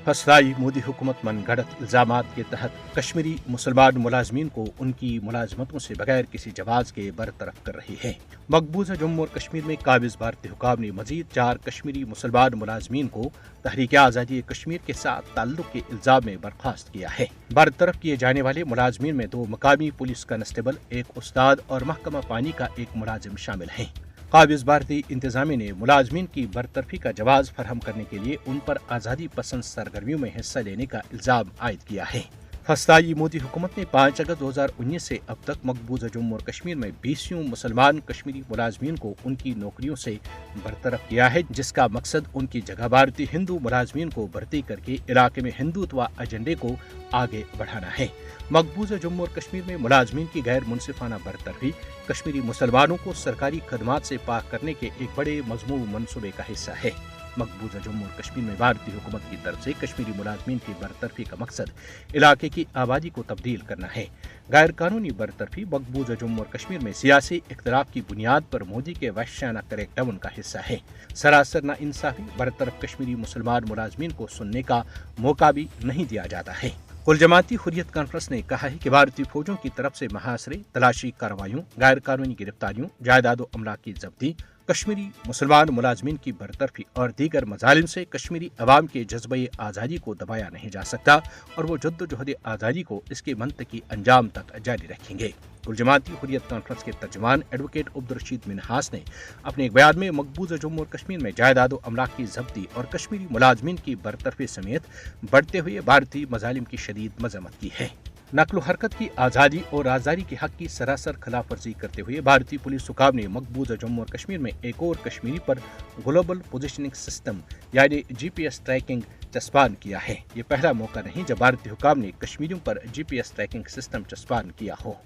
फसदाई मोदी हुकूमत मनगढ़ंत इल्जामात के तहत कश्मीरी मुसलमान मुलाजमीन को उनकी मुलाजमतों से बगैर किसी जवाज के बरतरफ कर रही है। मकबूजा जम्मू और कश्मीर में काबिज भारतीय हुकाम ने मजीद 4 कश्मीरी मुसलमान मुलाजमीन को तहरीक आज़ादी कश्मीर के साथ ताल्लुक के इल्जाम में बर्खास्त किया है। बरतरफ किए जाने वाले मुलाजमीन में 2 मकामी पुलिस कांस्टेबल, एक उस्ताद और महकमा पानी का एक मुलाजिम शामिल हैं। काबिज भारतीय इंतजामिया ने मुलाजमीन की बरतरफी का जवाज फराहम करने के लिए उन पर आज़ादी पसंद सरगर्मियों में हिस्सा लेने का इल्जाम आयद किया है। फसदाई मोदी हुकूमत ने 5 अगस्त 2019 से अब तक मकबूजा जम्मू और कश्मीर में 20 मुसलमान कश्मीरी मुलाजमीन को उनकी नौकरियों से बरतरफ किया है, जिसका मकसद उनकी जगह भारतीय हिंदू मुलाजमीन को भर्ती करके इलाके में हिंदुत्व एजेंडे को आगे बढ़ाना है। मकबूजा जम्मू और कश्मीर में मुलाजमीन की गैर मुनसिफाना बरतरफी कश्मीरी मुसलमानों को सरकारी खदमात से पाक करने के एक बड़े मजमून मनसूबे का हिस्सा है। मकबूजा जम्मू और कश्मीर में भारतीय हुकूमत की तरफ से कश्मीरी मुलाजमीन की बरतरफी का मकसद इलाके की आबादी को तब्दील करना है। गैर कानूनी बरतरफी मकबूजा जम्मू और कश्मीर में सियासी इख्तलाफ की बुनियाद पर मोदी के वहशियाना क्रैकडाउन का हिस्सा है। सरासर नाइंसाफी बरतरफ कश्मीरी मुसलमान मुलाजमीन को सुनने का मौका भी नहीं दिया जाता है। कुल जमाती हुर्रियत कॉन्फ्रेंस ने कहा है कि भारतीय फौजों की तरफ से महासरे, तलाशी कार्रवाइयों, गैर कानूनी गिरफ्तारियों, जायदाद अमला की जब्ती, कश्मीरी मुसलमान मुलाजमीन की बरतरफी और दीगर मजालिम से कश्मीरी अवाम के जज्बे आज़ादी को दबाया नहीं जा सकता और वो जद्दोजहद आज़ादी को इसके मंतकी अंजाम तक जारी रखेंगे। कुल जमाती हुर्रियत कॉन्फ्रेंस के तर्जुमान एडवोकेट अब्दुर्रशीद मिन्हास ने अपने एक बयान में मकबूजा जम्मू और कश्मीर में जायदाद अमला की जब्ती और कश्मीरी मुलाजमीन की बरतरफी समेत बढ़ते हुए भारतीय मजालिम की शदीद मजम्मत की है। नकल हरकत की आज़ादी और राजदारी के हक की सरासर खिलाफ वर्जी करते हुए भारतीय पुलिस हुकाम ने मकबूजा जम्मू और कश्मीर में एक और कश्मीरी पर ग्लोबल पोजिशनिंग सिस्टम यानी GPS ट्रैकिंग चस्पान किया है। ये पहला मौका नहीं जब भारतीय हुकाम ने कश्मीरियों पर GPS ट्रैकिंग सिस्टम चस्पान किया हो।